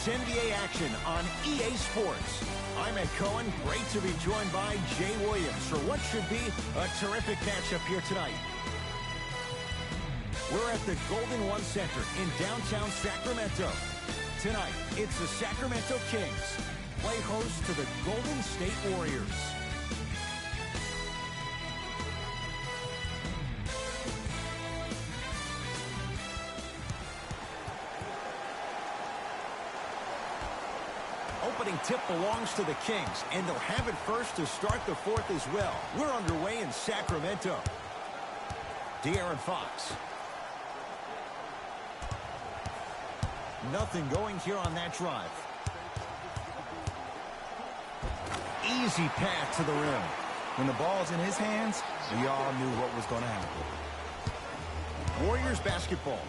It's NBA action on EA Sports. I'm Ed Cohen. Great to be joined by Jay Williams for what should be a terrific matchup here tonight. We're at the Golden One Center in downtown Sacramento. Tonight, it's the Sacramento Kings play host to the Golden State Warriors. Opening tip belongs to the Kings, and they'll have it first to start the fourth as well. We're underway in Sacramento. De'Aaron Fox. Nothing going here on that drive. Easy path to the rim. When the ball's in his hands, we all knew what was going to happen. Warriors basketball.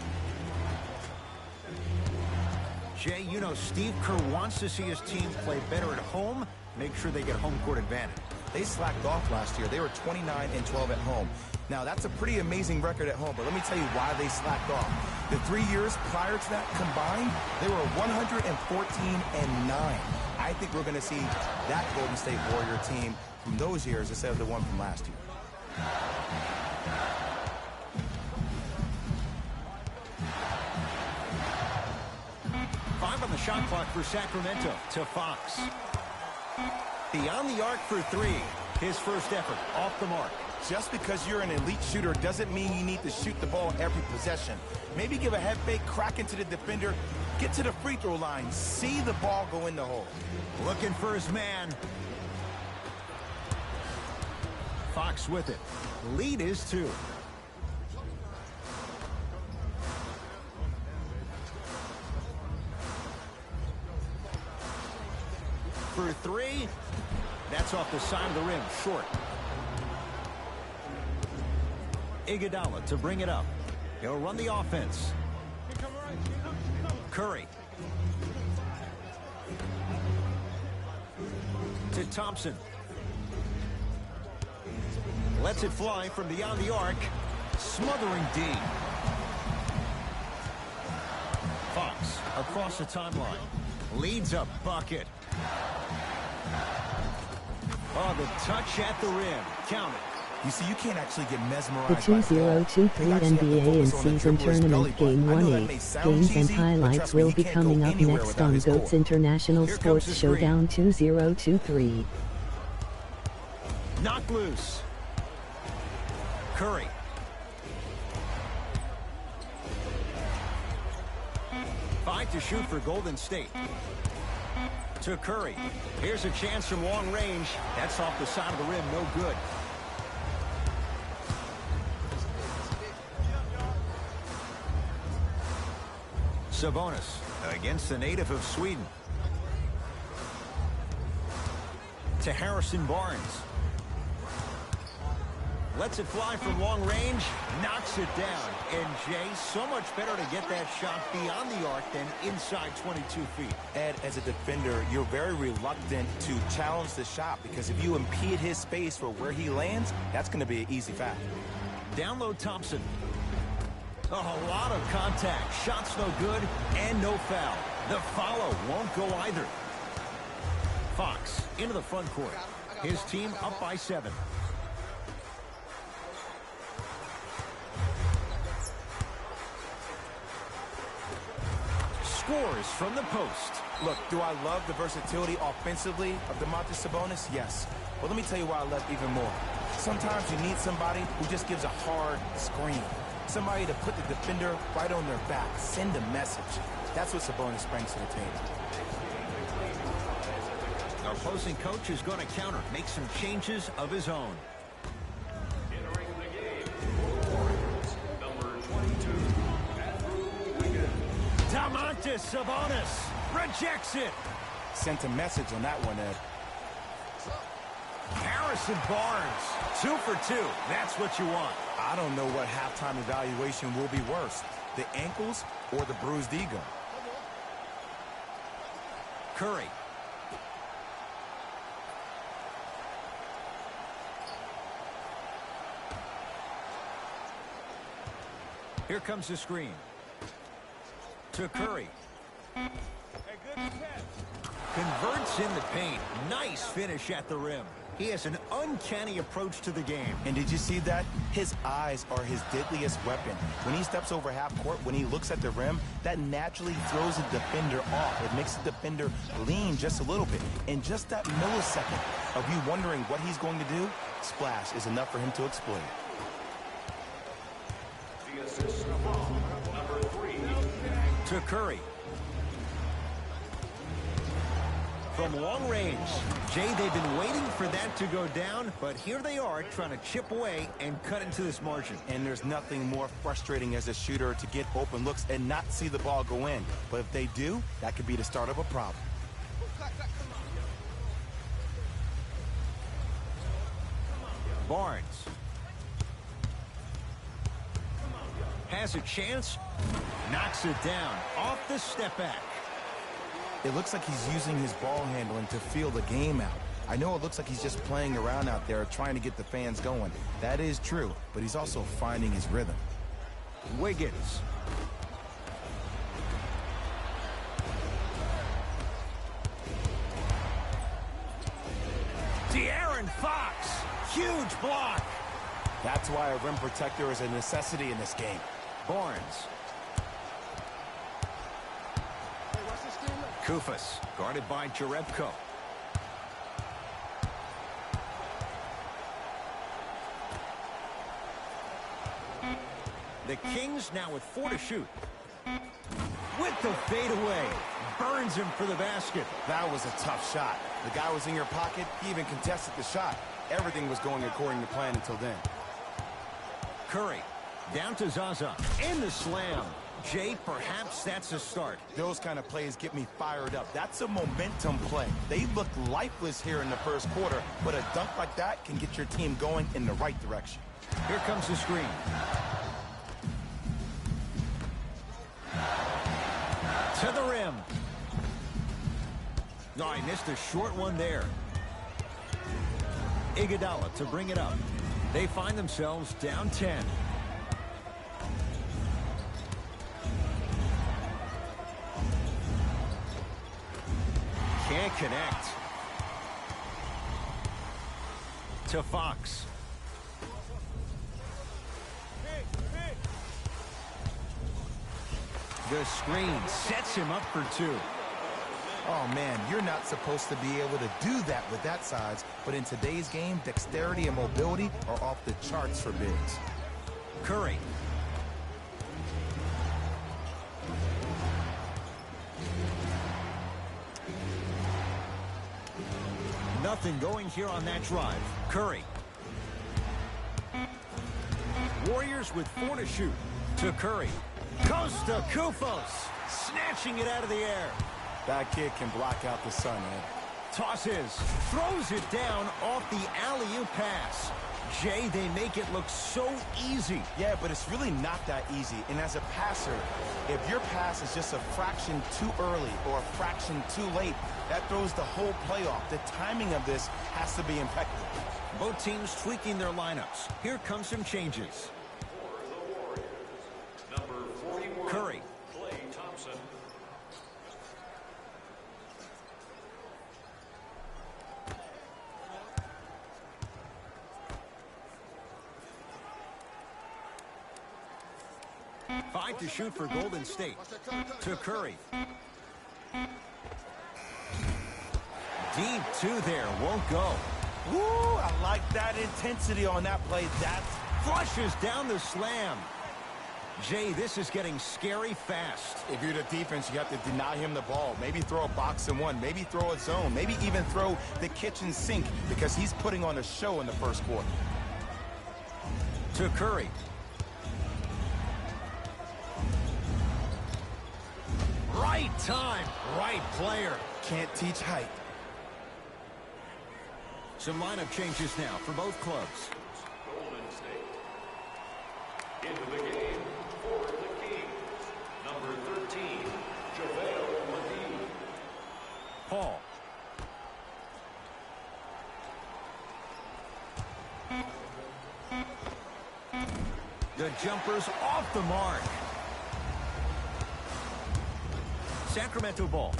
Jay, you know Steve Kerr wants to see his team play better at home, make sure they get home court advantage. They slacked off last year. They were 29-12 at home. Now, that's a pretty amazing record at home, but let me tell you why they slacked off. The 3 years prior to that combined, they were 114-9. I think we're going to see that Golden State Warrior team from those years instead of the one from last year. 5 on the shot clock for Sacramento to Fox. Beyond the arc for 3. His first effort off the mark. Just because you're an elite shooter doesn't mean you need to shoot the ball every possession. Maybe give a head fake, crack into the defender, get to the free throw line, see the ball go in the hole. Looking for his man. Fox with it. Lead is 2. For 3. That's off the side of the rim, short. Iguodala to bring it up. He'll run the offense. Curry. To Thompson. Lets it fly from beyond the arc. Smothering D. Fox across the timeline. Leads a bucket. Oh, the touch at the rim. Count it. You see, you can't actually get mesmerized. The 2023 NBA in season tournament Game 1-8 games and highlights will be coming up next on GOAT's International Sports Showdown 2023. Knock loose. Curry. Five to shoot for Golden State. To Curry. Here's a chance from long range. That's off the side of the rim. No good. Sabonis against the native of Sweden. To Harrison Barnes. Lets it fly from long range. Knocks it down. And Jay, so much better to get that shot beyond the arc than inside 22 feet. Ed, as a defender, you're very reluctant to challenge the shot because if you impede his space for where he lands, that's going to be an easy foul. Down low Thompson. Oh, a lot of contact. Shots no good and no foul. The follow won't go either. Fox into the front court. His team up by 7. Scores from the post. Look, do I love the versatility offensively of Domantas Sabonis? Yes. But let me tell you why I love even more. Sometimes you need somebody who just gives a hard screen. Somebody to put the defender right on their back. Send a message. That's what Sabonis brings to the table. Our opposing coach is going to counter, make some changes of his own. Domantas Sabonis rejects it. Sent a message on that one, Ed. Harrison Barnes, 2 for 2. That's what you want. I don't know what halftime evaluation will be worse, the ankles or the bruised ego. Curry. Here comes the screen. To Curry. Converts in the paint. Nice finish at the rim. He has an uncanny approach to the game. And did you see that? His eyes are his deadliest weapon. When he steps over half court, when he looks at the rim, that naturally throws the defender off. It makes the defender lean just a little bit. In just that millisecond of you wondering what he's going to do, splash is enough for him to exploit. The assist number 3. To Curry. From long range. Jay, they've been waiting for that to go down, but here they are trying to chip away and cut into this margin. And there's nothing more frustrating as a shooter to get open looks and not see the ball go in. But if they do, that could be the start of a problem. Barnes. Has a chance. Knocks it down. Off the step back. It looks like he's using his ball handling to feel the game out. I know it looks like he's just playing around out there trying to get the fans going. That is true, but he's also finding his rhythm. Wiggins. De'Aaron Fox. Huge block. That's why a rim protector is a necessity in this game. Barnes. Kufas, guarded by Jerebko. The Kings now with 4 to shoot. With the fadeaway. Burns him for the basket. That was a tough shot. The guy was in your pocket. He even contested the shot. Everything was going according to plan until then. Curry. Down to Zaza. And the slam. Jay, perhaps that's a start. Those kind of plays get me fired up. That's a momentum play. They look lifeless here in the first quarter, but a dunk like that can get your team going in the right direction. Here comes the screen. To the rim. No, I missed a short one there. Iguodala to bring it up. They find themselves down 10. Can't connect. To Fox. The screen sets him up for 2. Oh, man, you're not supposed to be able to do that with that size, but in today's game, dexterity and mobility are off the charts for bigs. Curry. Nothing going here on that drive. Curry. Warriors with 4 to shoot. To Curry. Goes to Kufos. Snatching it out of the air. That kid can block out the sun, man. Tosses. Throws it down off the alley-oop pass. Jay, they make it look so easy. Yeah, but it's really not that easy. And as a passer, if your pass is just a fraction too early or a fraction too late, that throws the whole play off. The timing of this has to be impeccable. Both teams tweaking their lineups. Here come some changes. Number 41. Curry. Klay Thompson. Five to shoot for Golden State. To Curry. Deep 2 there. Won't go. Woo, I like that intensity on that play. That's Flushes down the slam. Jay, this is getting scary fast. if you're the defense, you have to deny him the ball. Maybe throw a box and one. Maybe throw a zone. Maybe even throw the kitchen sink because he's putting on a show in the first quarter. To Curry. Right time, right player. Can't teach height. Some lineup changes now for both clubs. Golden State. Into the game for the Kings. Number 13, JaVale McGee. Paul. The jumper's off the mark. Sacramento ball.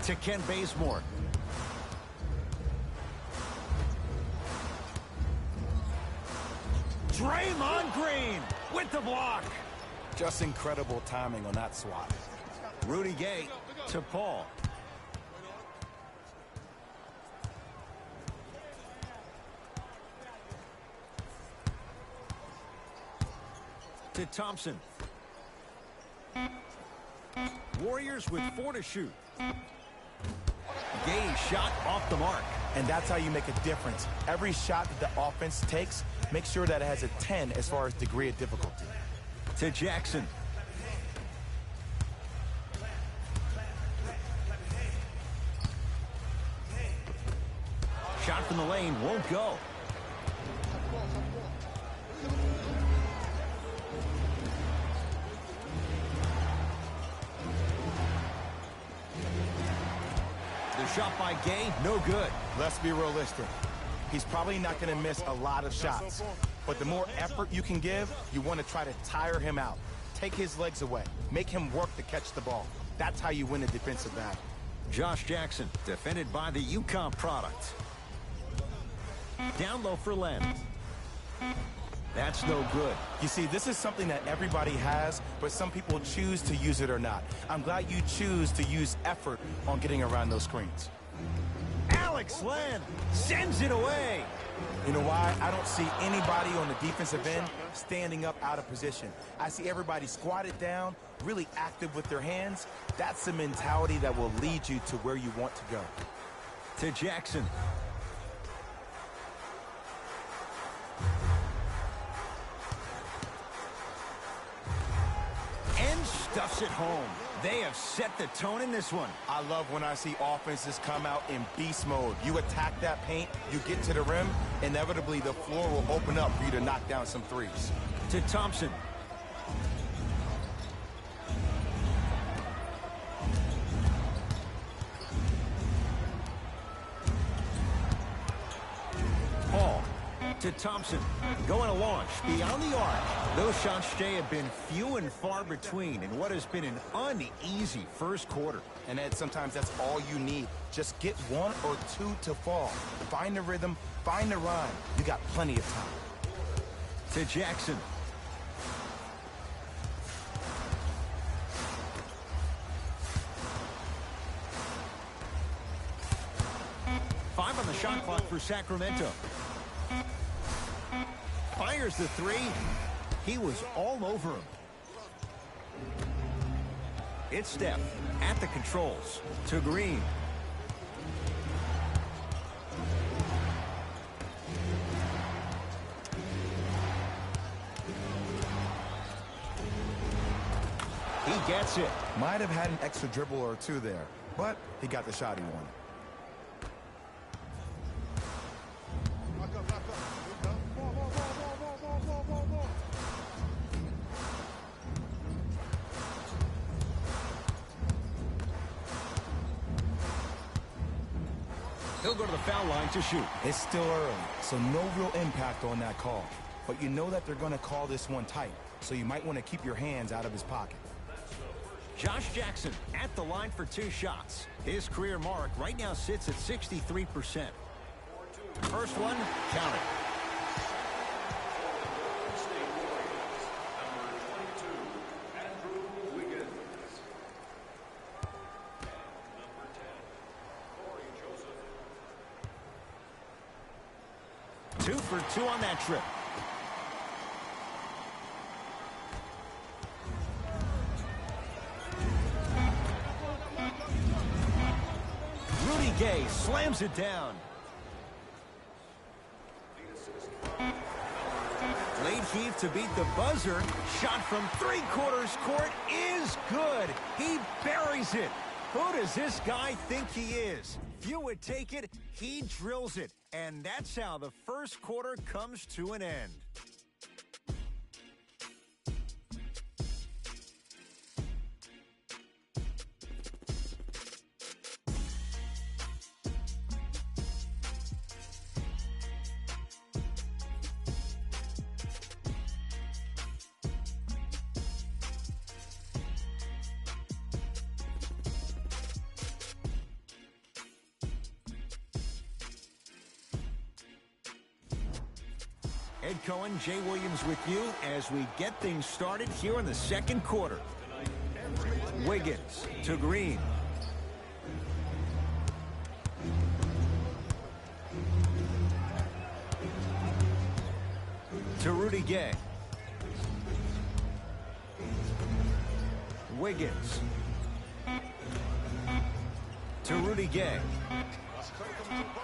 To Ken Bazemore. Draymond Green with the block. Just incredible timing on that swat. Rudy Gay to Paul. To Thompson. Warriors with 4 to shoot. Gay's shot off the mark. And that's how you make a difference. Every shot that the offense takes, make sure that it has a 10 as far as degree of difficulty. To Jackson. Shot from the lane won't go. The shot by Gay, no good. Let's be realistic. He's probably not going to miss a lot of shots. But the more effort you can give, you want to try to tire him out. Take his legs away. Make him work to catch the ball. That's how you win a defensive battle. Josh Jackson, defended by the UConn product. Down low for Len. That's no good. You see, this is something that everybody has, but some people choose to use it or not. I'm glad you choose to use effort on getting around those screens. Alex Len sends it away. You know why? I don't see anybody on the defensive end standing up out of position. I see everybody squatted down, really active with their hands. That's the mentality that will lead you to where you want to go. To Jackson. And stuffs it home. They have set the tone in this one. I love when I see offenses come out in beast mode. You attack that paint, you get to the rim, inevitably the floor will open up for you to knock down some threes. To Thompson. Paul. To Thompson. Going to launch beyond the arc. Those shots, Jay, have been few and far between in what has been an uneasy first quarter. And Ed, sometimes that's all you need. Just get 1 or 2 to fall. Find the rhythm, find the rhyme. You got plenty of time. To Jackson. Five on the shot clock for Sacramento. Fires the three. He was all over him. It's Steph at the controls. To Green. He gets it. Might have had an extra dribble or 2 there, but he got the shot he wanted. He'll go to the foul line to shoot. It's still early, so no real impact on that call. But you know that they're going to call this one tight, so you might want to keep your hands out of his pocket. Josh Jackson at the line for 2 shots. His career mark right now sits at 63%. First one, count it. Two for 2 on that trip. Rudy Gay slams it down. Late heave to beat the buzzer. Shot from 3/4 court is good. He buries it. Who does this guy think he is? Few would take it. He drills it. And that's how the first quarter comes to an end. Ed Cohen, Jay Williams with you as we get things started here in the second quarter. Wiggins to Green. To Rudy Gay. Wiggins. To Rudy Gay.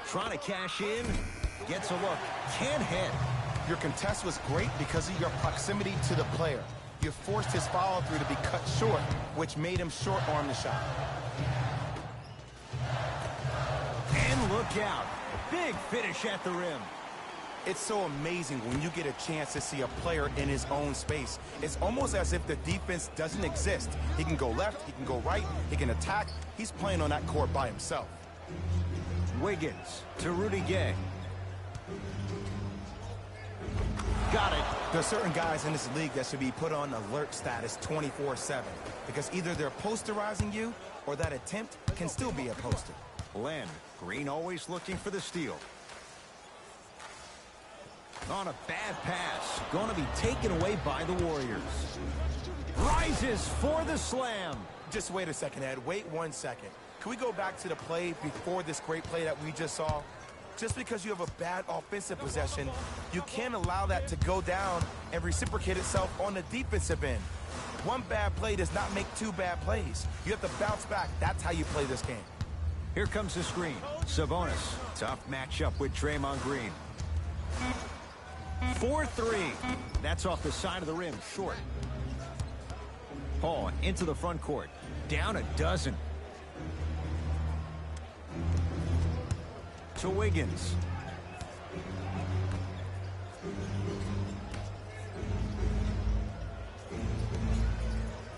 Trying to cash in. Gets a look. Can't hit. Your contest was great because of your proximity to the player. You forced his follow-through to be cut short, which made him short-arm the shot. And look out. Big finish at the rim. It's so amazing when you get a chance to see a player in his own space. It's almost as if the defense doesn't exist. He can go left, he can go right, he can attack. He's playing on that court by himself. Wiggins to Rudy Gay. Got it. There are certain guys in this league that should be put on alert status 24/7 because either they're posterizing you or that attempt can still be a poster. Len, Green always looking for the steal. On a bad pass, going to be taken away by the Warriors. Rises for the slam. Just wait a second, Ed. Wait 1 second. Can we go back to the play before this great play that we just saw? Just because you have a bad offensive possession, you can't allow that to go down and reciprocate itself on the defensive end. One bad play does not make two bad plays. You have to bounce back. That's how you play this game. Here comes the screen. Sabonis. Tough matchup with Draymond Green. 4-3. That's off the side of the rim, short. Paul into the front court. Down a dozen. To Wiggins.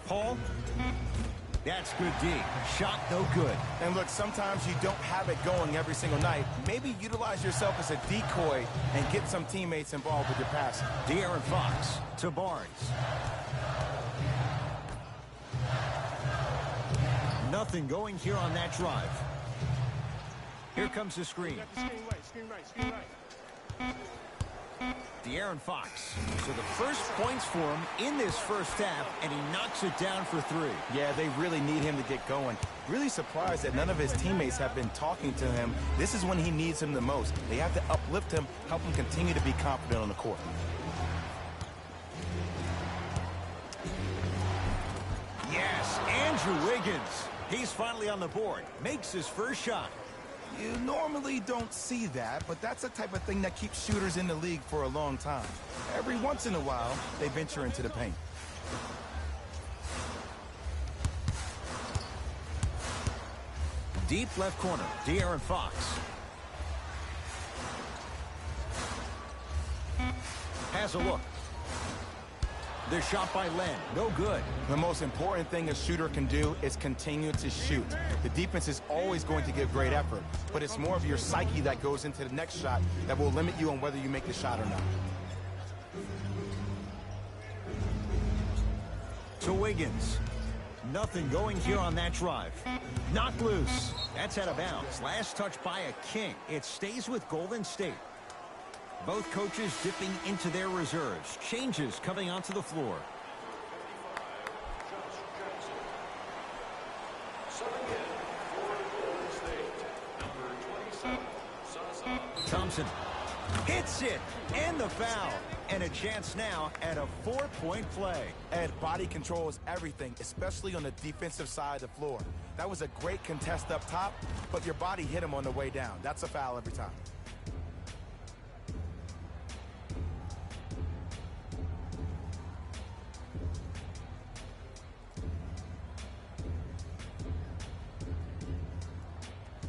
Paul. That's good D. Shot no good. And look, sometimes you don't have it going every single night. Maybe utilize yourself as a decoy and get some teammates involved with your passing. De'Aaron Fox to Barnes. Nothing going here on that drive. Here comes the screen. De'Aaron Fox. So the first points for him in this first half, and he knocks it down for 3. Yeah, they really need him to get going. Really surprised that none of his teammates have been talking to him. This is when he needs him the most. They have to uplift him, help him continue to be confident on the court. Yes, Andrew Wiggins. He's finally on the board. Makes his first shot. You normally don't see that, but that's the type of thing that keeps shooters in the league for a long time. Every once in a while, they venture into the paint. Deep left corner, De'Aaron Fox. Has a look. The shot by Len, no good. The most important thing a shooter can do is continue to shoot. The defense is always going to give great effort, but it's more of your psyche that goes into the next shot that will limit you on whether you make the shot or not. To Wiggins. Nothing going here on that drive. Knocked loose. That's out of bounds. Last touch by a King. It stays with Golden State. Both coaches dipping into their reserves. Changes coming onto the floor. Thompson hits it, and the foul. And a chance now at a 4-point play. Ed, body control is everything, especially on the defensive side of the floor. That was a great contest up top, but your body hit him on the way down. That's a foul every time.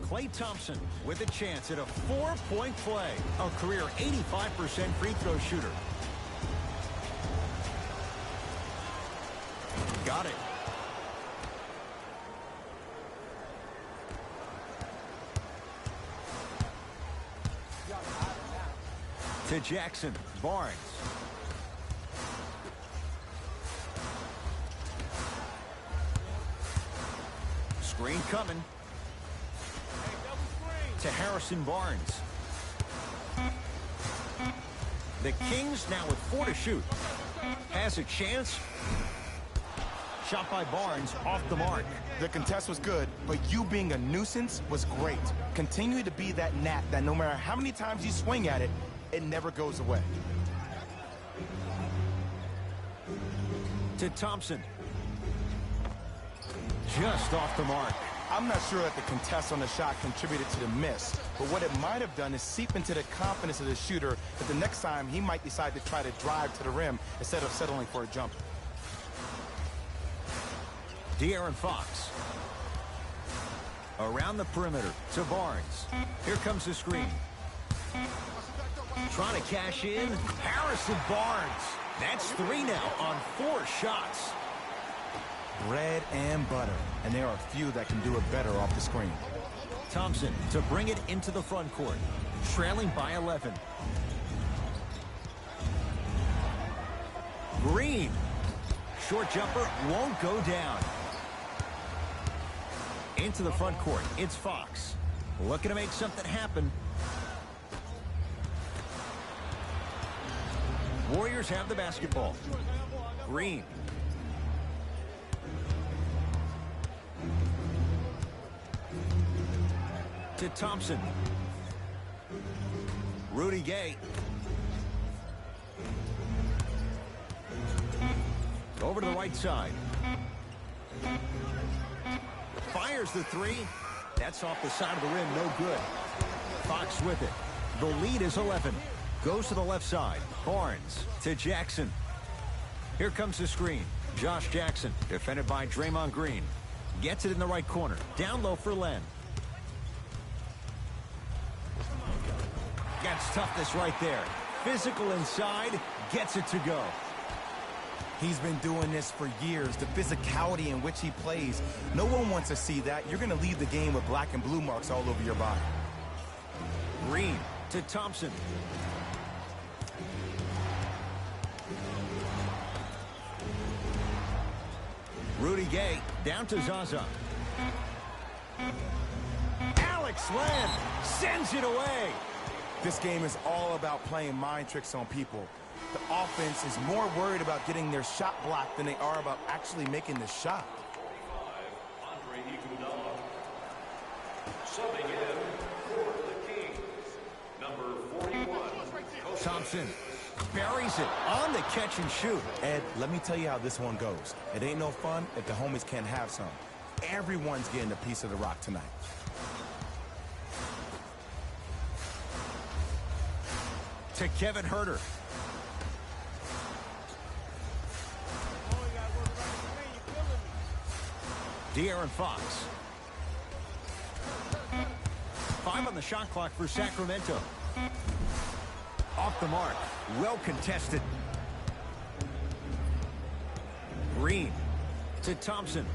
Klay Thompson with a chance at a 4-point play. A career 85% free throw shooter. Got it. To Jackson. Barnes. Screen coming. To Harrison Barnes. The Kings now with 4 to shoot. Has a chance. Shot by Barnes, off the mark. The contest was good, but you being a nuisance was great. Continue to be that gnat that no matter how many times you swing at it, it never goes away. To Thompson. Just off the mark. I'm not sure that the contest on the shot contributed to the miss, but what it might have done is seep into the confidence of the shooter that the next time he might decide to try to drive to the rim instead of settling for a jumper. De'Aaron Fox. Around the perimeter to Barnes. Here comes the screen. Trying to cash in. Harrison Barnes. That's 3 now on 4 shots. Bread and butter, and there are a few that can do it better off the screen. Thompson to bring it into the front court. Trailing by 11. Green. Short jumper won't go down. Into the front court, it's Fox. Looking to make something happen. Warriors have the basketball. Green. To Thompson. Rudy Gay. Over to the right side. Fires the 3. That's off the side of the rim, no good. Fox with it. The lead is 11. Goes to the left side. Barnes to Jackson. Here comes the screen. Josh Jackson, defended by Draymond Green. Gets it in the right corner. Down low for Len. Gets toughness right there. Physical inside. Gets it to go. He's been doing this for years. The physicality in which he plays. No one wants to see that. You're going to leave the game with black and blue marks all over your body. Green to Thompson. Rudy Gay down to Zaza. Alex Len sends it away. This game is all about playing mind tricks on people. The offense is more worried about getting their shot blocked than they are about actually making the shot. Subbing in for the Kings, number 41. Thompson buries it on the catch and shoot. Ed, let me tell you how this one goes. It ain't no fun if the homies can't have some. Everyone's getting a piece of the rock tonight. To Kevin Huerter. De'Aaron Fox. 5 on the shot clock for Sacramento. Off the mark. Well contested. Green to Thompson.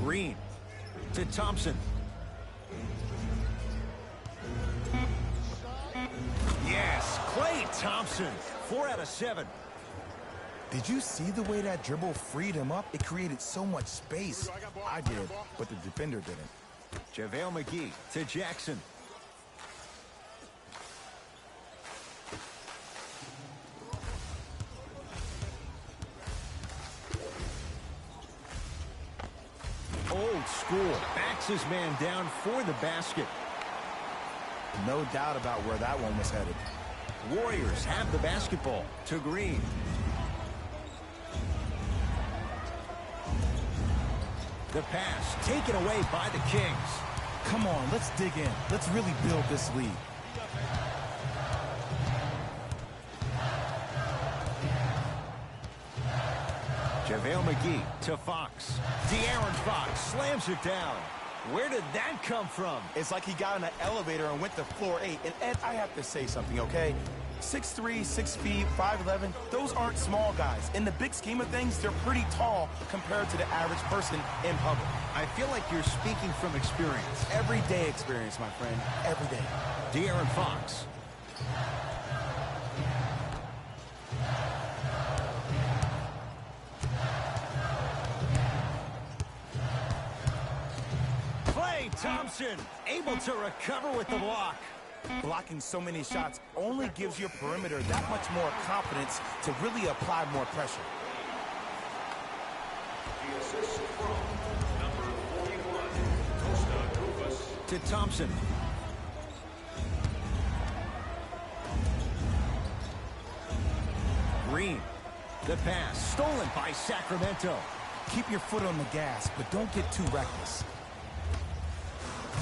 Green to Thompson. Yes, Klay Thompson. 4 out of 7. Did you see the way that dribble freed him up? It created so much space. I did, but the defender didn't. JaVale McGee to Jackson. Old school. Backs his man down for the basket. No doubt about where that one was headed. Warriors have the basketball to Green. The pass taken away by the Kings. Come on, let's dig in. Let's really build this lead. JaVale McGee to Fox. De'Aaron Fox slams it down. Where did that come from? It's like he got in an elevator and went to floor 8. And Ed, I have to say something, okay? 6'3", 6 feet, 5'11", those aren't small guys. In the big scheme of things, they're pretty tall compared to the average person in public. I feel like you're speaking from experience. Everyday experience, my friend. Every day. De'Aaron Fox. Klay Thompson able to recover with the block. Blocking so many shots only gives your perimeter that much more confidence to really apply more pressure. The assist from number 41, Costa To Thompson. Green. The pass stolen by Sacramento. Keep your foot on the gas, but don't get too reckless.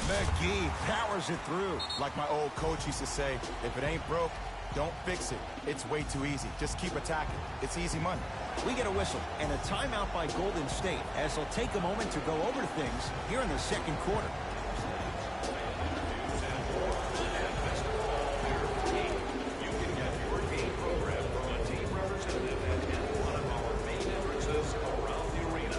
McGee powers it through. Like my old coach used to say, if it ain't broke, don't fix it. It's way too easy. Just keep attacking. It's easy money. We get a whistle and a timeout by Golden State as they'll take a moment to go over things here in the second quarter. You can get your game program from a team representative at any one of our main entrances around the arena.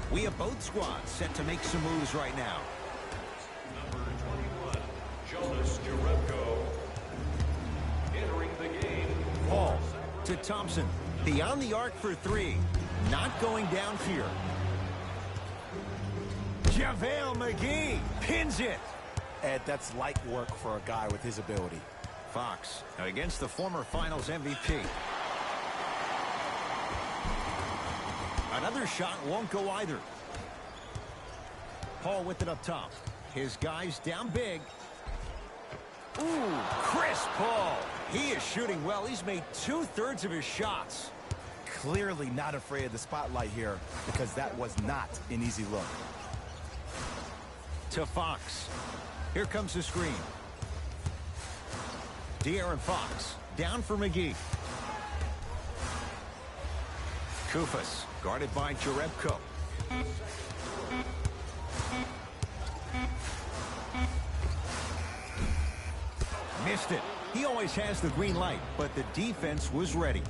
We have both squads set to make some moves right now. Number 21, Jonas Jerebko. Entering the game. Paul to Thompson. Beyond the arc for three. Not going down here. JaVale McGee pins it. Ed, that's light work for a guy with his ability. Fox against the former Finals MVP. Another shot won't go either. Paul with it up top. His guys down big. Ooh, Chris Paul. He is shooting well. He's made 2/3 of his shots. Clearly not afraid of the spotlight here because that was not an easy look. To Fox. Here comes the screen. De'Aaron Fox down for McGee. Kufas guarded by Jerebko. Missed it. He always has the green light, but the defense was ready.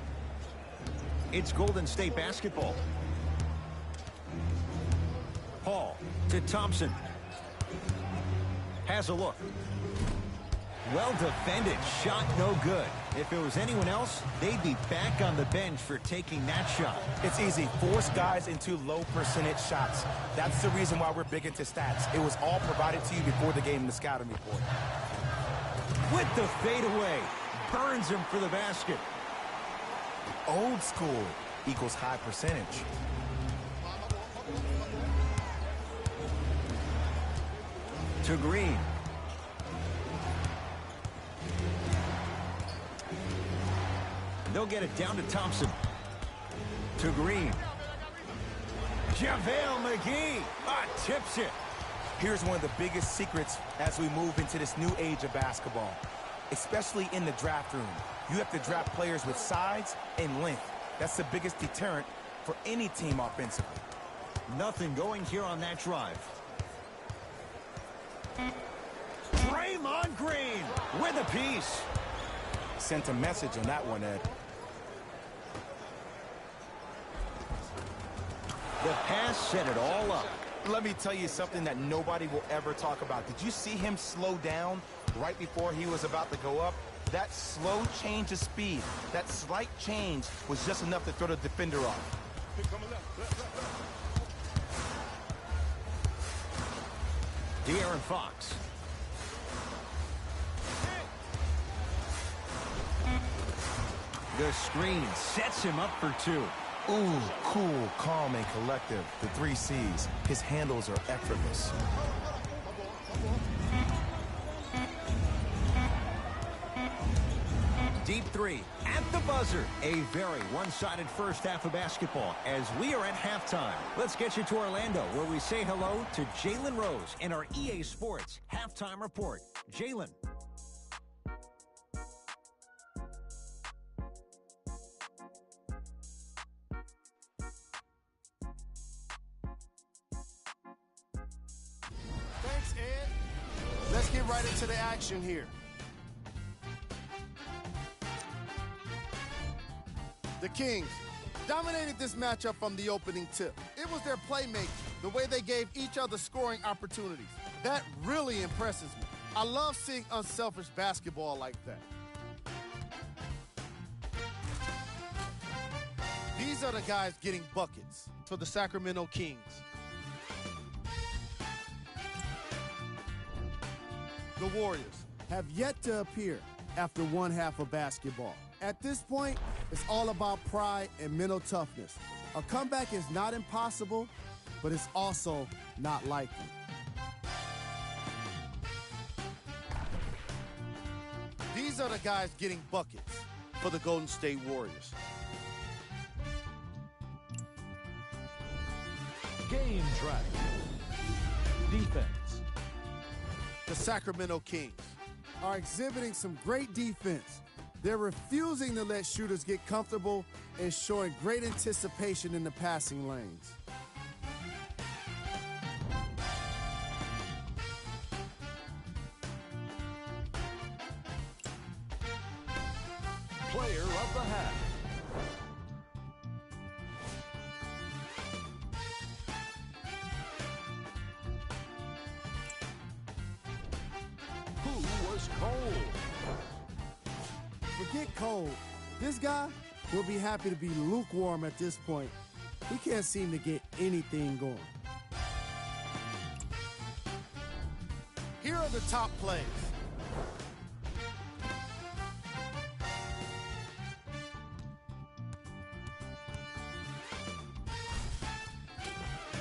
It's Golden State basketball. Paul to Thompson. Has a look. Well defended. Shot no good. If it was anyone else, they'd be back on the bench for taking that shot. It's easy. Force guys into low percentage shots. That's the reason why we're big into stats. It was all provided to you before the game in the scouting report. With the fadeaway. Burns him for the basket. Old school equals high percentage. To Green. They'll get it down to Thompson. To Green. JaVale McGee tips it. Here's one of the biggest secrets as we move into this new age of basketball, especially in the draft room. You have to draft players with size and length. That's the biggest deterrent for any team offensively. Nothing going here on that drive. Draymond Green with a piece. Sent a message on that one, Ed. The pass set it all up. Let me tell you something that nobody will ever talk about. Did you see him slow down right before he was about to go up? That slow change of speed, that slight change was just enough to throw the defender off. De'Aaron Fox. The screen sets him up for two. Ooh, cool, calm, and collective. The 3 C's. His handles are effortless. Deep three at the buzzer. A very one-sided first half of basketball as we are at halftime. Let's get you to Orlando, where we say hello to Jalen Rose in our EA Sports Halftime Report. Jalen. Thanks, Ed. Let's get right into the action here. The Kings dominated this matchup from the opening tip. It was their playmaking, the way they gave each other scoring opportunities. That really impresses me. I love seeing unselfish basketball like that. These are the guys getting buckets for the Sacramento Kings. The Warriors have yet to appear after one half of basketball. At this point, it's all about pride and mental toughness. A comeback is not impossible, but it's also not likely. These are the guys getting buckets for the Golden State Warriors. Game track. Defense. The Sacramento Kings are exhibiting some great defense. They're refusing to let shooters get comfortable and showing great anticipation in the passing lanes. Player of the half. Who was cold? Forget cold. This guy will be happy to be lukewarm at this point. He can't seem to get anything going. Here are the top plays.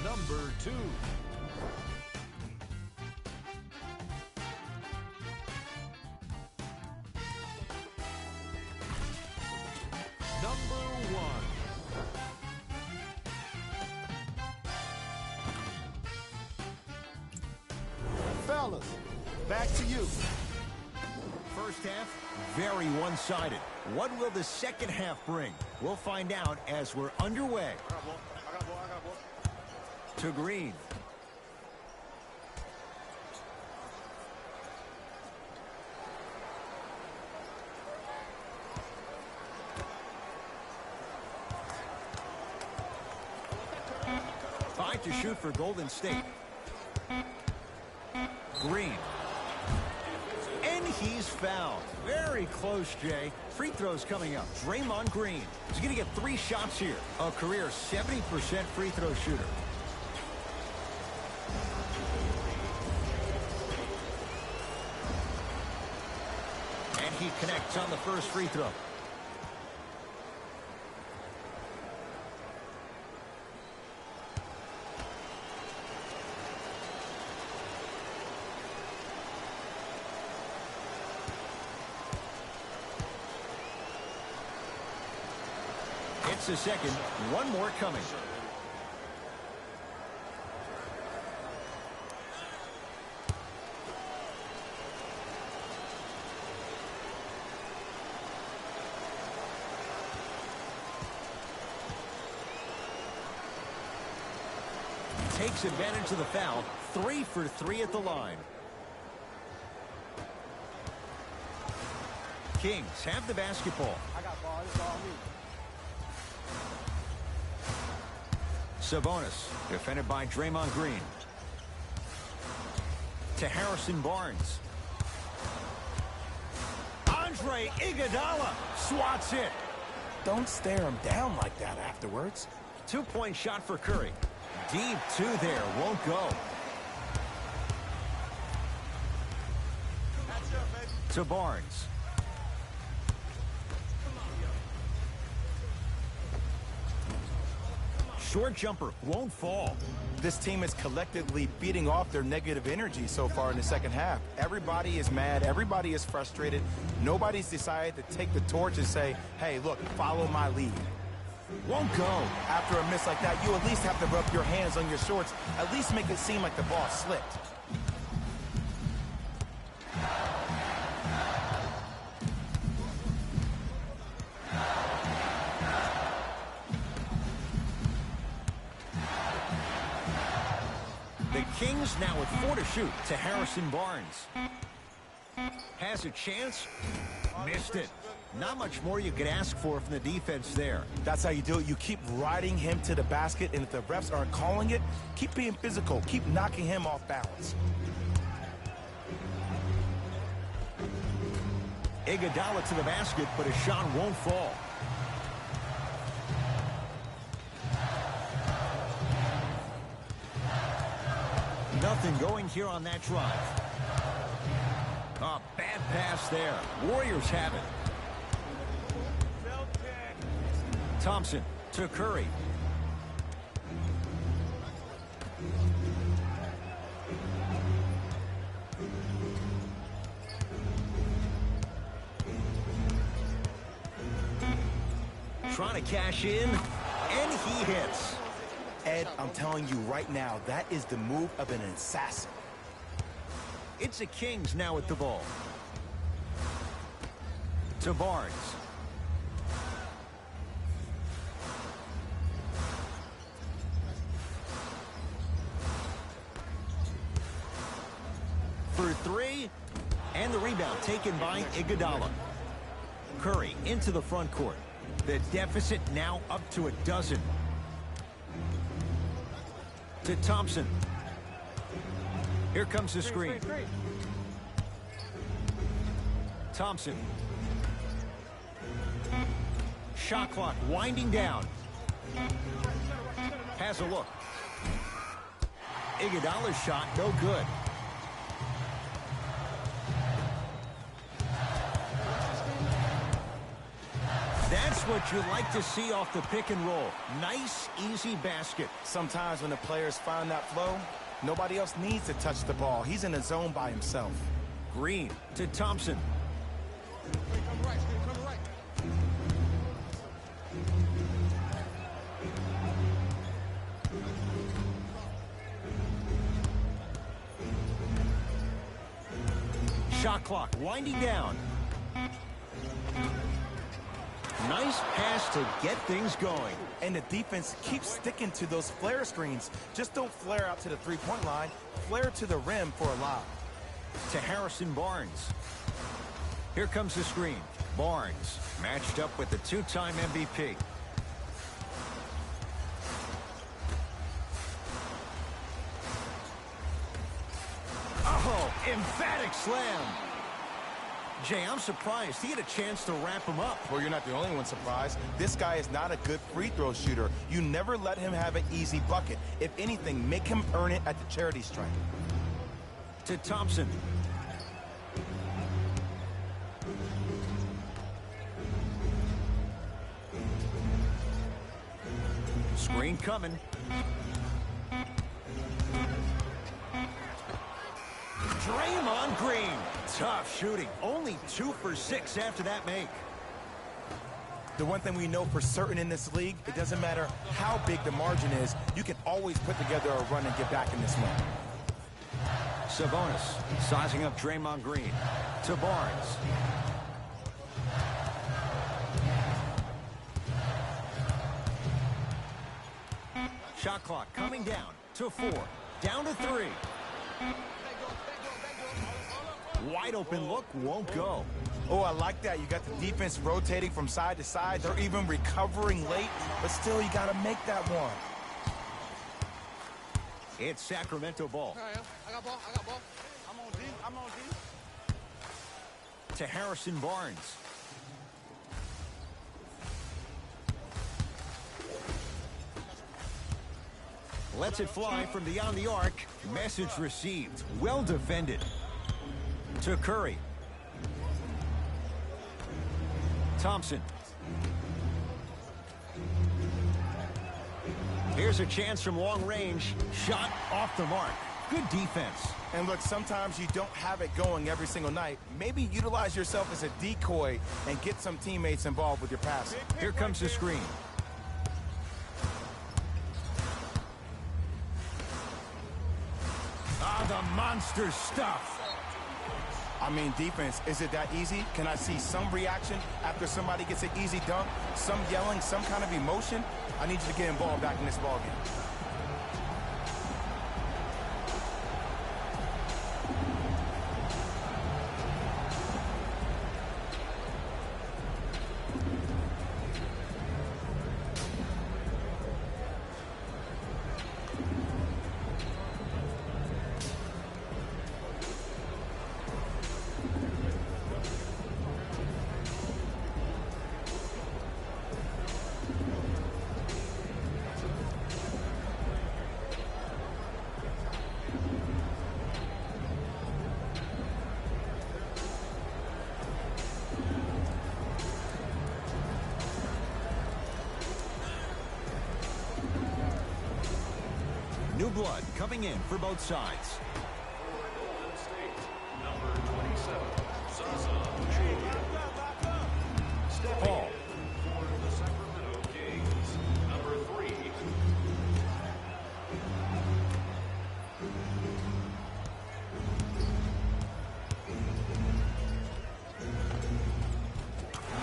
Number 2. Number 1. Fellas, back to you. First half, very one-sided. What will the second half bring? We'll find out as we're underway. I got ball. To Green. Five to shoot for Golden State. Green. And he's fouled. Very close, Jay. Free throws coming up. Draymond Green. He's going to get 3 shots here. A career 70% free throw shooter. And he connects on the first free throw. It's the second. One more coming. Takes advantage of the foul. 3 for 3 at the line. Kings have the basketball. I got ball. It's all me. Sabonis, defended by Draymond Green. To Harrison Barnes. Andre Iguodala swats it. Don't stare him down like that afterwards. 2-point shot for Curry. Deep 2 there, won't go. To Barnes. Short jumper won't fall. This team is collectively beating off their negative energy so far in the second half. Everybody is mad. Everybody is frustrated. Nobody's decided to take the torch and say, hey, look, follow my lead. Won't go. After a miss like that, you at least have to rub your hands on your shorts. At least make it seem like the ball slipped. The Kings now with 4 to shoot to Harrison Barnes. Has a chance. Missed it. Not much more you could ask for from the defense there. That's how you do it. You keep riding him to the basket, and if the refs aren't calling it, keep being physical. Keep knocking him off balance. Iguodala to the basket, but his shot won't fall. Nothing going here on that drive. A bad pass there. Warriors have it. Thompson to Curry. Trying to cash in, and he hits. Ed, I'm telling you right now, that is the move of an assassin. It's the Kings now with the ball. To Barnes. For 3, and the rebound taken by Iguodala. Curry into the front court. The deficit now up to 12. To Thompson. Here comes the screen. Thompson. Shot clock winding down. Has a look. Iguodala's shot no good. That's what you like to see off the pick and roll. Nice, easy basket. Sometimes when the players find that flow, nobody else needs to touch the ball. He's in a zone by himself. Green to Thompson. Shot clock winding down. Nice pass to get things going. And the defense keeps sticking to those flare screens. Just don't flare out to the three-point line. Flare to the rim for a lob. To Harrison Barnes. Here comes the screen. Barnes matched up with the 2-time MVP. Oh, emphatic slam. Jay, I'm surprised. He had a chance to wrap him up. Well, you're not the only one surprised. This guy is not a good free throw shooter. You never let him have an easy bucket. If anything, make him earn it at the charity stripe. To Thompson. Screen coming. Draymond Green. Tough shooting. Only 2 for 6 after that make. The one thing we know for certain in this league, it doesn't matter how big the margin is, you can always put together a run and get back in this one. Sabonis sizing up Draymond Green. To Barnes. Shot clock coming down to 4. Down to 3. Wide open look, won't go. Oh, I like that. You got the defense rotating from side to side. They're even recovering late, but still you got to make that one. It's Sacramento ball. I got ball. I'm on D. To Harrison Barnes. Lets it fly from beyond the arc. Message received. Well defended. To Curry. Thompson. Here's a chance from long range. Shot off the mark. Good defense. And look, sometimes you don't have it going every single night. Maybe utilize yourself as a decoy and get some teammates involved with your passing. Here comes the screen. Ah, the monster stuff. I mean, defense, is it that easy? Can I see some reaction after somebody gets an easy dunk? Some yelling, some kind of emotion? I need you to get involved back in this ballgame. New blood coming in for both sides. Golden State, number 27, Zaza Paul. for the Sacramento Kings, number 3.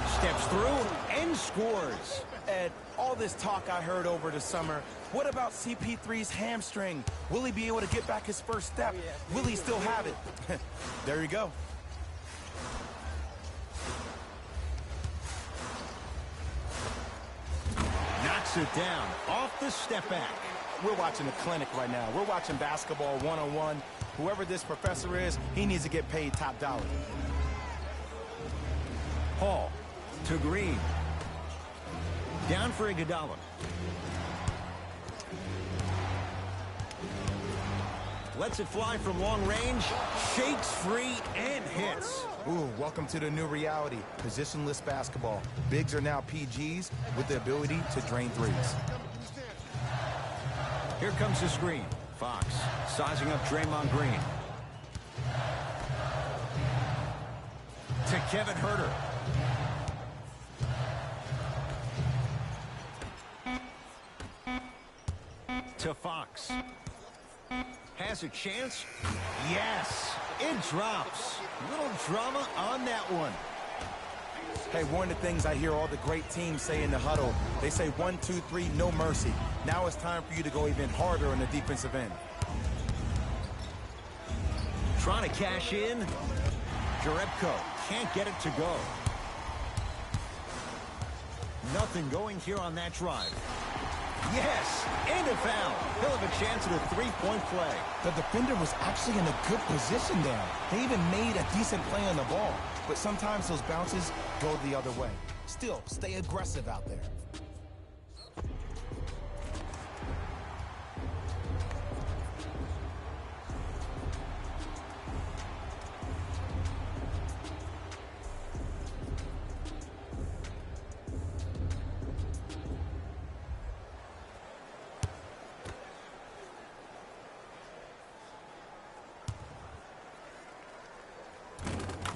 Steps through and scores. Ed, all this talk I heard over the summer, what about CP3's hamstring? Will he be able to get back his first step? Will he still have it? There you go. Knocks it down off the step back. We're watching a clinic right now. We're watching basketball one-on-one. Whoever this professor is, he needs to get paid top dollar. Paul to Green. Down for Iguodala. Lets it fly from long range. Shakes free and hits. Ooh, welcome to the new reality. Positionless basketball. Bigs are now PGs with the ability to drain threes. Here comes the screen. Fox sizing up Draymond Green. To Kevin Huerter. To Fox. Has a chance? Yes, it drops. Little drama on that one. Hey, one of the things I hear all the great teams say in the huddle, they say 1, 2, 3, no mercy. Now it's time for you to go even harder on the defensive end. Trying to cash in. Jerebko can't get it to go. Nothing going here on that drive. Yes, and a foul. He'll have a chance at a three-point play. The defender was actually in a good position there. They even made a decent play on the ball. But sometimes those bounces go the other way. Still, stay aggressive out there.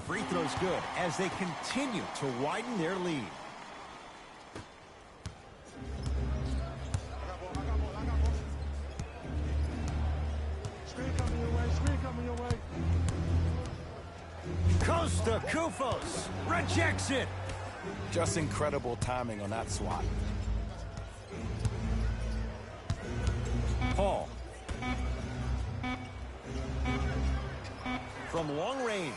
Free throw's good as they continue to widen their lead. Screen coming your way, screen coming your way. Costa Kufos rejects it. Just incredible timing on that swat. Paul. From long range.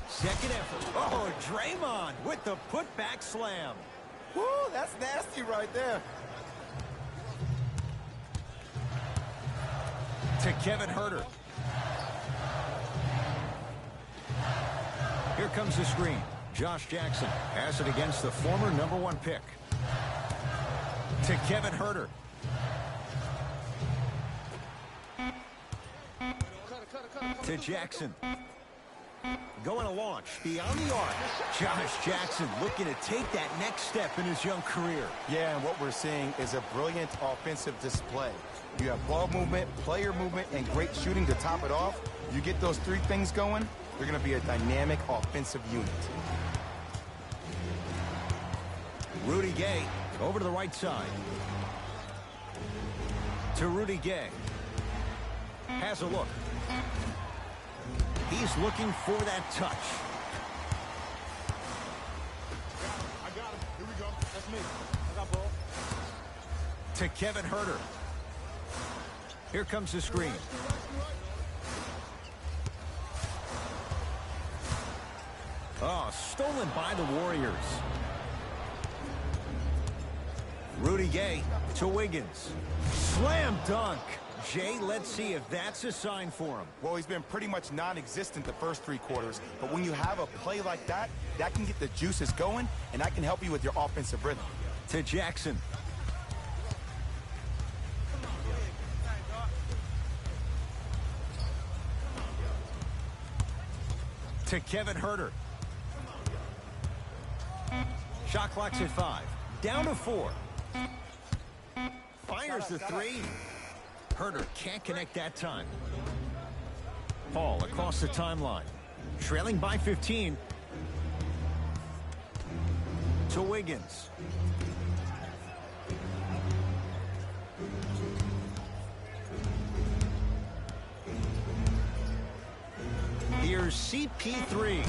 Second effort. Oh, Draymond with the putback slam. Woo, that's nasty right there. To Kevin Huerter. Here comes the screen. Josh Jackson has it against the former #1 pick. To Kevin Huerter. To Jackson. Going to launch beyond the arc. Josh Jackson looking to take that next step in his young career. Yeah, and what we're seeing is a brilliant offensive display. You have ball movement, player movement, and great shooting to top it off. You get those three things going, you're going to be a dynamic offensive unit. Rudy Gay over to the right side. To Rudy Gay. Has a look. He's looking for that touch. I got him. Here we go. That's me. I got ball. To Kevin Huerter. Here comes the screen. Oh, stolen by the Warriors. Rudy Gay to Wiggins. Slam dunk. Jay, let's see if that's a sign for him. Well, he's been pretty much non-existent the first three quarters, but when you have a play like that, that can get the juices going, and that can help you with your offensive rhythm. To Jackson. To Kevin Huerter. Shot clock's at 5. Down to 4. Fires the three. Huerter can't connect that time. Paul across the timeline. Trailing by 15. To Wiggins. Here's CP3.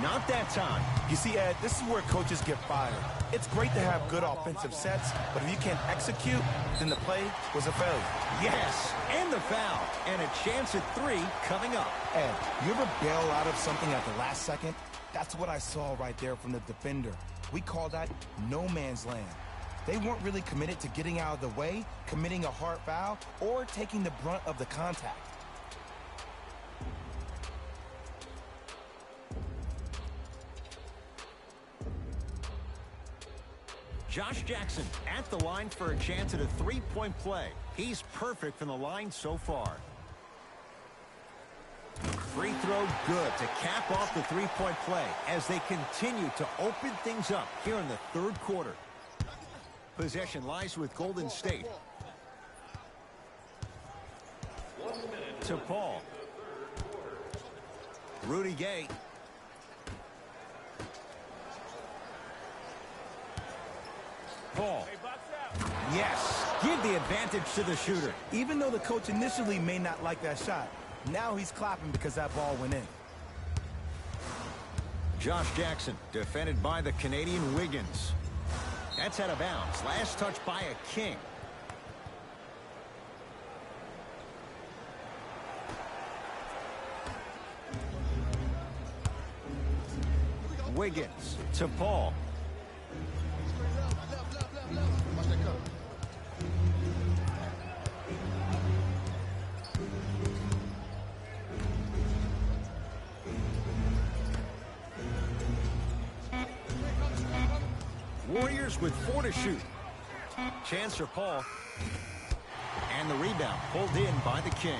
Not that time. You see, Ed, this is where coaches get fired. It's great to have good offensive sets, but if you can't execute, then the play was a failure. Yes, and the foul. And a chance at 3 coming up. Ed, you ever bail out of something at the last second? That's what I saw right there from the defender. We call that no man's land. They weren't really committed to getting out of the way, committing a hard foul, or taking the brunt of the contact. Josh Jackson at the line for a chance at a three-point play. He's perfect from the line so far. Free throw good to cap off the three-point play as they continue to open things up here in the third quarter. Possession lies with Golden State. To Paul. Rudy Gay. Paul. Yes, give the advantage to the shooter. Even though the coach initially may not like that shot, now he's clapping because that ball went in. Josh Jackson defended by the Canadian Wiggins. That's out of bounds. Last touch by a King. Wiggins to Paul. Watch that come. Warriors with 4 to shoot. Chance for Paul. And the rebound pulled in by the Kings.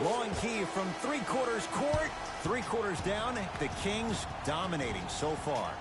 Long key from three-quarters court. 3 quarters down, the Kings dominating so far.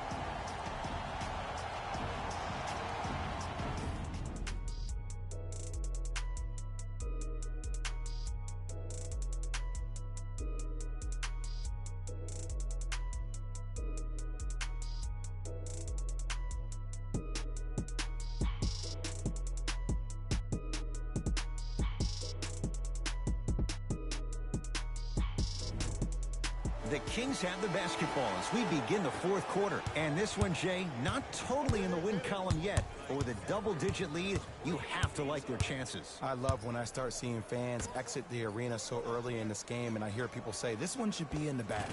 The Kings have the basketball as we begin the fourth quarter. And this one, Jay, not totally in the win column yet. But with a double-digit lead, you have to like their chances. I love when I start seeing fans exit the arena so early in this game, and I hear people say, this one should be in the bag.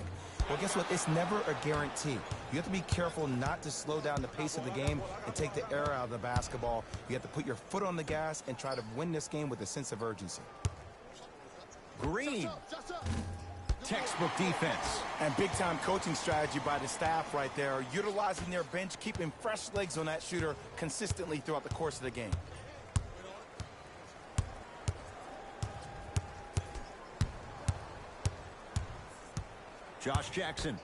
Well, guess what? It's never a guarantee. You have to be careful not to slow down the pace of the game and take the air out of the basketball. You have to put your foot on the gas and try to win this game with a sense of urgency. Green. Textbook defense. And big-time coaching strategy by the staff right there, utilizing their bench, keeping fresh legs on that shooter consistently throughout the course of the game. Josh Jackson.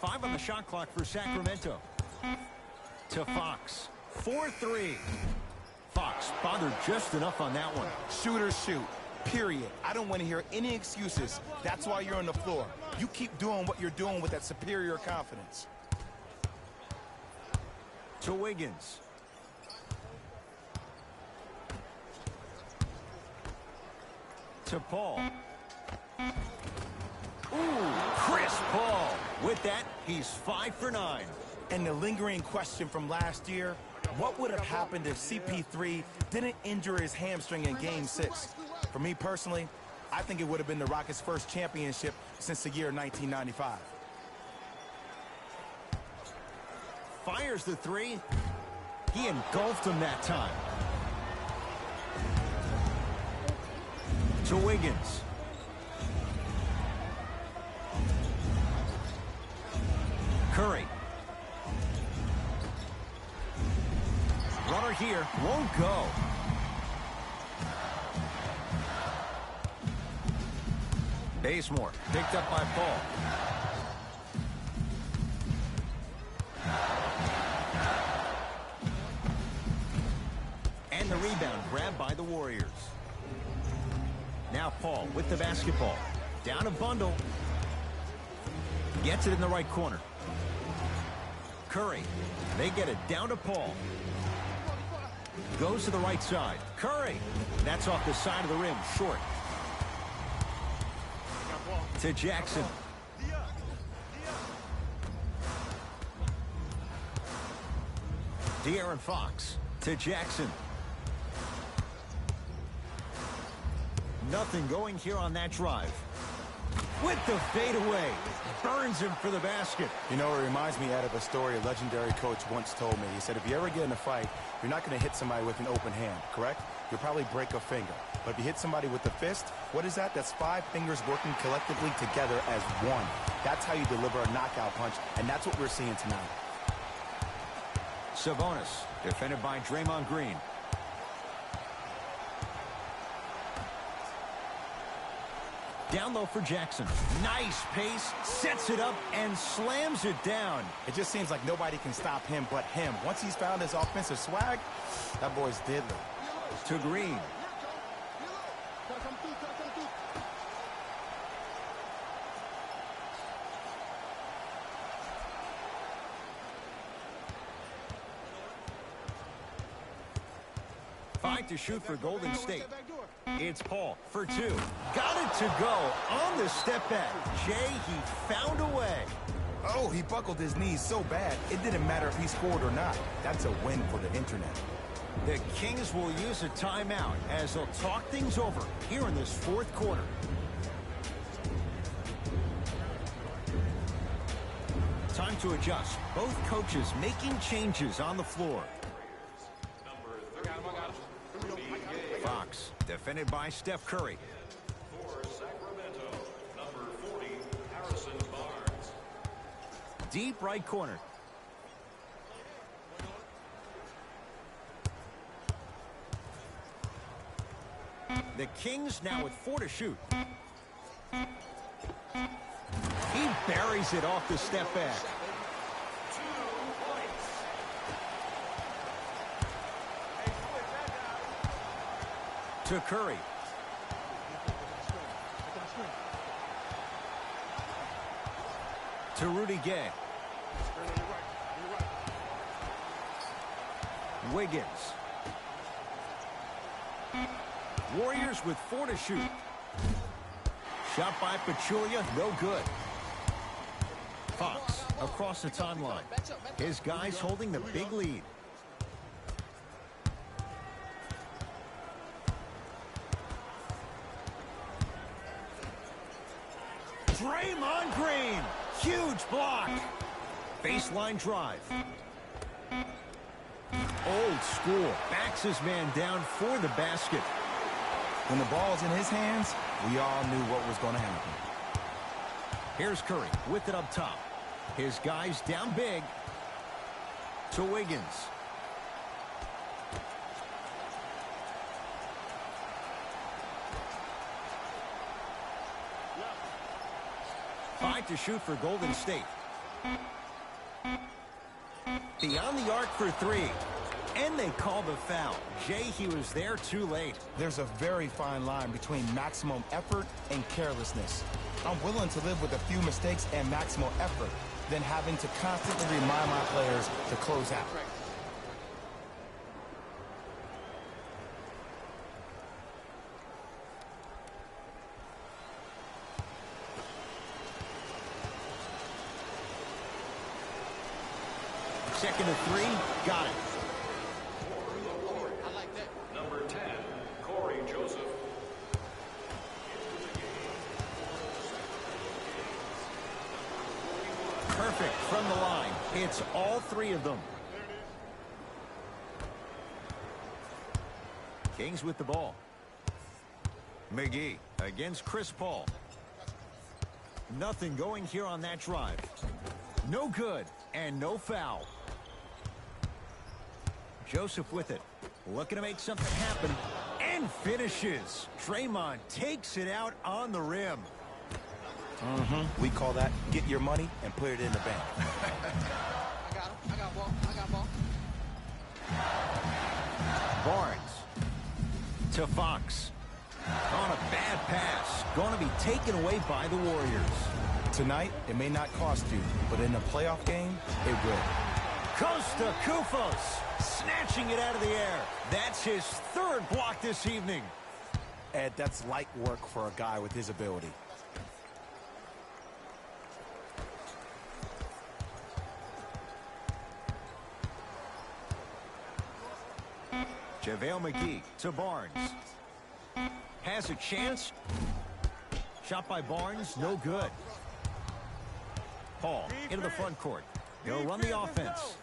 5 on the shot clock for Sacramento. To Fox. 4-3. Fox bothered just enough on that one. Shooters shoot. Period. I don't want to hear any excuses. That's why you're on the floor. You keep doing what you're doing with that superior confidence. To Wiggins. To Paul. Ooh, Chris Paul. With that, he's 5 for 9. And the lingering question from last year, what would have happened if CP3 didn't injure his hamstring in Game 6? For me personally, I think it would have been the Rockets' first championship since the year 1995. Fires the 3. He engulfed him that time. To Wiggins. Curry. Runner here, won't go. Bazemore picked up by Paul. And the rebound grabbed by the Warriors. Now Paul with the basketball. Down a bundle. Gets it in the right corner. Curry. They get it down to Paul. Goes to the right side. Curry. That's off the side of the rim. Short. To Jackson. De'Aaron Fox. To Jackson. Nothing going here on that drive. With the fadeaway. Burns him for the basket. You know, it reminds me out of a story a legendary coach once told me. He said, if you ever get in a fight, you're not going to hit somebody with an open hand, correct? You'll probably break a finger. But if you hit somebody with the fist, what is that? That's 5 fingers working collectively together as one. That's how you deliver a knockout punch, and that's what we're seeing tonight. Sabonis, defended by Draymond Green. Down low for Jackson. Nice pace, sets it up, and slams it down. It just seems like nobody can stop him but him. Once he's found his offensive swag, that boy's deadly. To Green. Five to shoot for Golden State. It's Paul for 2. Got it to go on the step back. Jay, he found a way. Oh, he buckled his knees so bad, it didn't matter if he scored or not. That's a win for the internet. The Kings will use a timeout as they'll talk things over here in this 4th quarter. Time to adjust. Both coaches making changes on the floor. Fox, defended by Steph Curry. For Sacramento, number 40, Harrison Barnes. Deep right corner. The Kings now with 4 to shoot. He buries it off the step back. 2 points. To Curry. To Rudy Gay. Wiggins. Warriors with 4 to shoot. Shot by Pachulia, no good. Fox across the timeline. His guys holding the big lead. Draymond Green, huge block. Baseline drive. Old school, backs his man down for the basket. When the ball is in his hands, we all knew what was going to happen. Here's Curry with it up top. His guys down big to Wiggins. Five to shoot for Golden State. Beyond the arc for three. And they call the foul. Jay, he was there too late. There's a very fine line between maximum effort and carelessness. I'm willing to live with a few mistakes and maximal effort than having to constantly remind my players to close out. Second to three, got it. I like that. Number 10, Corey Joseph. Perfect from the line. It's all three of them. Kings with the ball. McGee against Chris Paul. Nothing going here on that drive. No good and no foul. Joseph with it. Looking to make something happen. And finishes. Draymond takes it out on the rim. We call that get your money and put it in the bank. I got him. I got ball. I got ball. Barnes to Fox. On a bad pass. Going to be taken away by the Warriors. Tonight, it may not cost you, but in a playoff game, it will. Coast to Kufos. Snatching it out of the air. That's his third block this evening. Ed, that's light work for a guy with his ability. JaVale McGee to Barnes. Has a chance. Shot by Barnes, no good. Paul into the front court. He'll run the offense.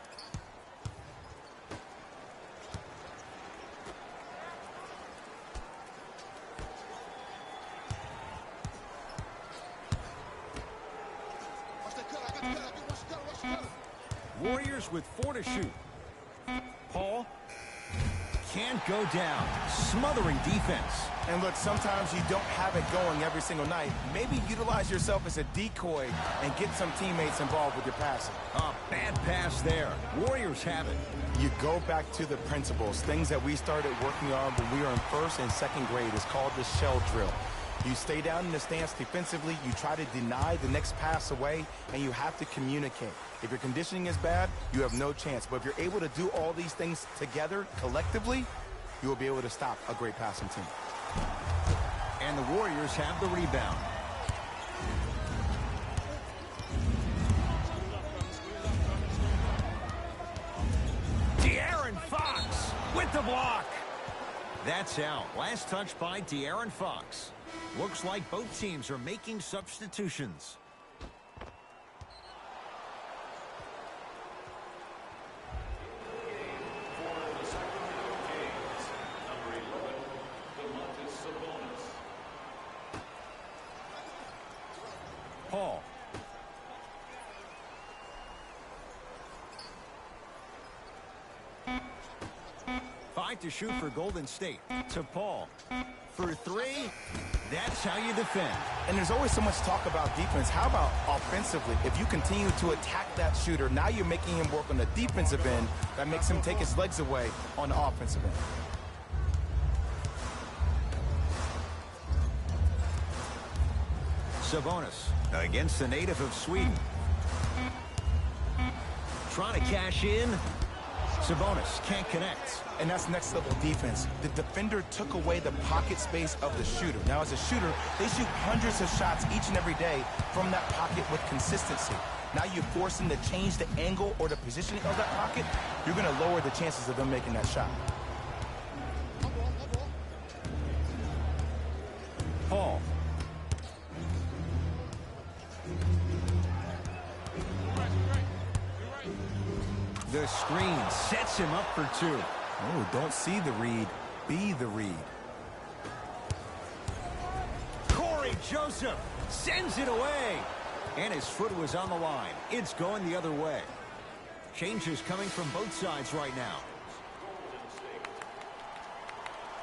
Watch that cut. I got the cut. Watch the cut. Watch the cut. Warriors with 4 to shoot. Paul can't go down. Smothering defense. And look, sometimes you don't have it going every single night. Maybe utilize yourself as a decoy and get some teammates involved with your passing. A bad pass there. Warriors have it. You go back to the principles, things that we started working on when we were in first and second grade. It's called the shell drill. You stay down in the stance defensively, you try to deny the next pass away, and you have to communicate. If your conditioning is bad, you have no chance. But if you're able to do all these things together, collectively, you will be able to stop a great passing team. And the Warriors have the rebound. De'Aaron Fox with the block. That's out. Last touch by De'Aaron Fox. Looks like both teams are making substitutions. For the Sacramento Kings, number 11, Sabonis. Paul. Five to shoot for Golden State. To Paul. For three. That's how you defend. And there's always so much talk about defense. How about offensively? If you continue to attack that shooter, now you're making him work on the defensive end. That makes him take his legs away on the offensive end. Sabonis against the native of Sweden. Trying to cash in. Sabonis can't connect. And that's next level defense. The defender took away the pocket space of the shooter. Now as a shooter, they shoot hundreds of shots each and every day from that pocket with consistency. Now you force them to change the angle or the positioning of that pocket, you're going to lower the chances of them making that shot. Paul. The screen sets him up for two. Oh, don't see the read, be the read. Joseph sends it away. And his foot was on the line. It's going the other way. Changes coming from both sides right now.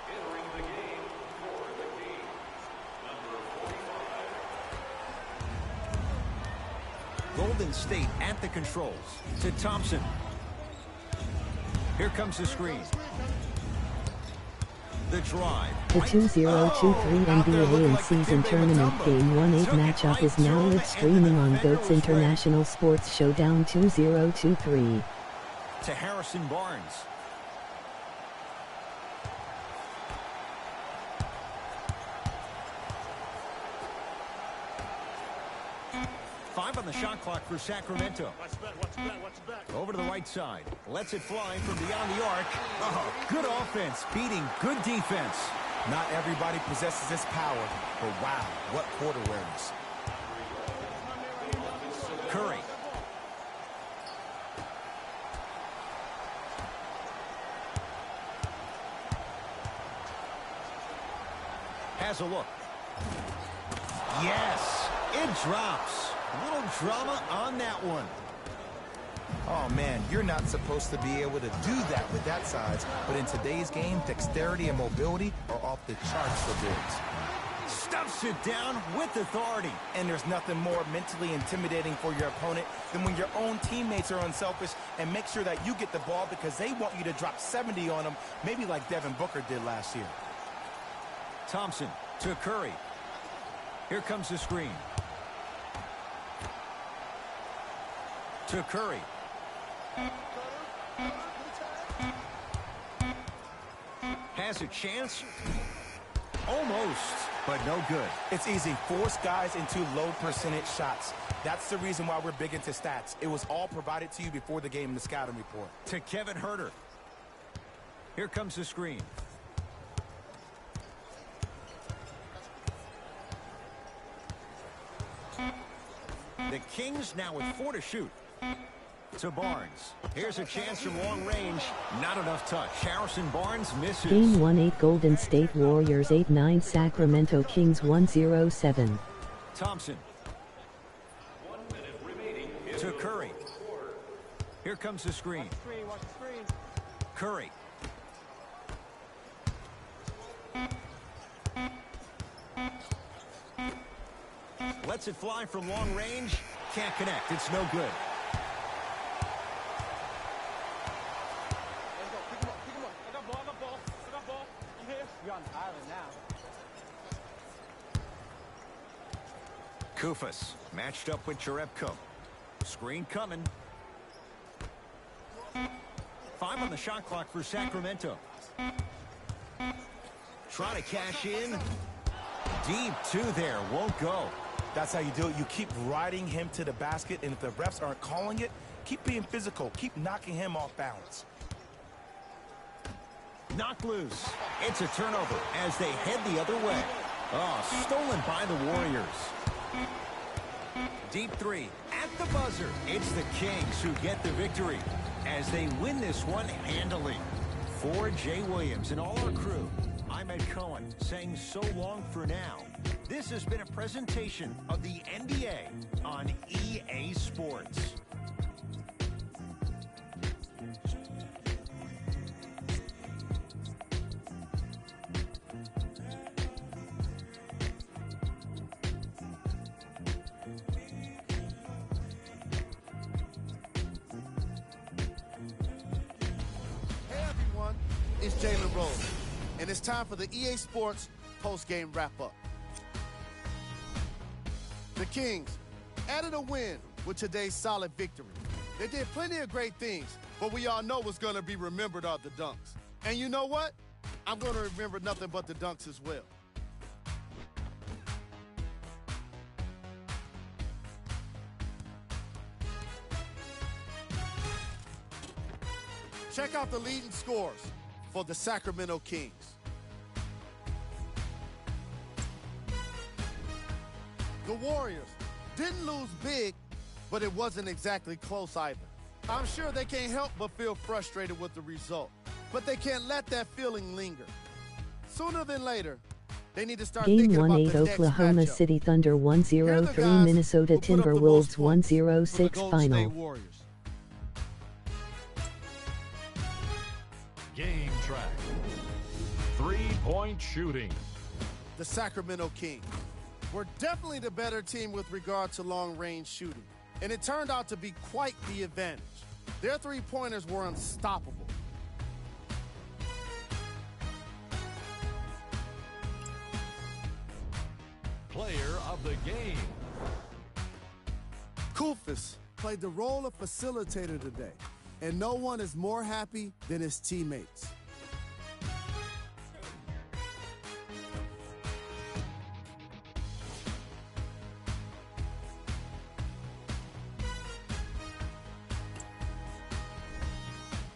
Entering the game for the Kings, number 45. Golden State at the controls to Thompson. Here comes the screen. The drive. The 2023 NBA in season tournament Game 1/8 matchup is now live streaming on GOAT's International Sports Showdown 2023. To Harrison Barnes. Five on the shot clock for Sacramento. Watch back, watch back, watch back. Over to the right side. Lets it fly from beyond the arc. Oh, good offense, beating good defense. Not everybody possesses this power, but wow, what court awareness. Curry. Has a look. Yes, it drops. A little drama on that one. Oh man, you're not supposed to be able to do that with that size, but in today's game, dexterity and mobility are off the charts for bigs. Stuffs it down with authority. And there's nothing more mentally intimidating for your opponent than when your own teammates are unselfish and make sure that you get the ball because they want you to drop 70 on them, maybe like Devin Booker did last year. Thompson to Curry. Here comes the screen. To Curry. Has a chance. Almost, but no good. It's easy. Force guys into low percentage shots. That's the reason why we're big into stats. It was all provided to you before the game in the scouting report. To Kevin Huerter. Here comes the screen. The Kings now with 4 to shoot. To Barnes. Here's a chance from long range. Not enough touch. Harrison Barnes misses. Game 1/8 Golden State Warriors 8-9 Sacramento Kings 107. Thompson. 1 minute remaining. To Curry. Here comes the screen. Watch the screen. Curry. Lets it fly from long range. Can't connect. It's no good. Let's go. Pick him up, pick him up. I got ball, I got ball, I got ball. I'm here. You're on the island now. Kufas matched up with Jerebko. Screen coming. 5 on the shot clock for Sacramento. Try to cash in. Deep 2 there. Won't go. That's how you do it. You keep riding him to the basket, and if the refs aren't calling it, keep being physical. Keep knocking him off balance. Knocked loose. It's a turnover as they head the other way. Oh, stolen by the Warriors. Deep 3 at the buzzer. It's the Kings who get the victory as they win this one handily. For Jay Williams and all our crew, I'm Ed Cohen saying so long for now. This has been a presentation of the NBA on EA Sports. It's Jalen Rose, and it's time for the EA Sports post-game wrap-up. The Kings added a win with today's solid victory. They did plenty of great things, but we all know what's going to be remembered are the dunks. And you know what? I'm going to remember nothing but the dunks as well. Check out the leading scores for the Sacramento Kings. The Warriors didn't lose big, but it wasn't exactly close either. I'm sure they can't help but feel frustrated with the result, but they can't let that feeling linger. Sooner than later, They need to start Game thinking about 1-8 the next Oklahoma matchup. City Thunder Here are the 1-0-3 guys Minnesota who put up the Timberwolves most points for the 1-0-6 Golden State final. Warriors. Game track. 3-point shooting. The Sacramento Kings were definitely the better team with regard to long-range shooting, and it turned out to be quite the advantage. Their three-pointers were unstoppable. Player of the game. Kufis played the role of facilitator today, and no one is more happy than his teammates.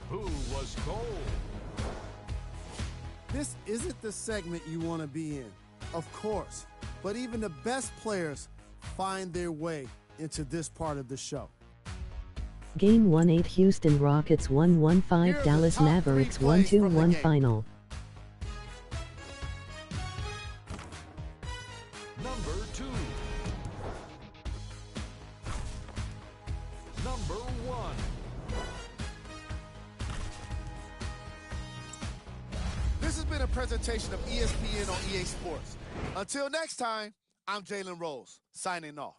Who was cold? This isn't the segment you want to be in, of course, but even the best players find their way into this part of the show. Game 1-8 Houston Rockets 1-1-5 Here are the Dallas top Mavericks three plays from the 1-2-1 game. final. Number 2. Number 1. This has been a presentation of ESPN on EA Sports. Until next time, I'm Jalen Rose, signing off.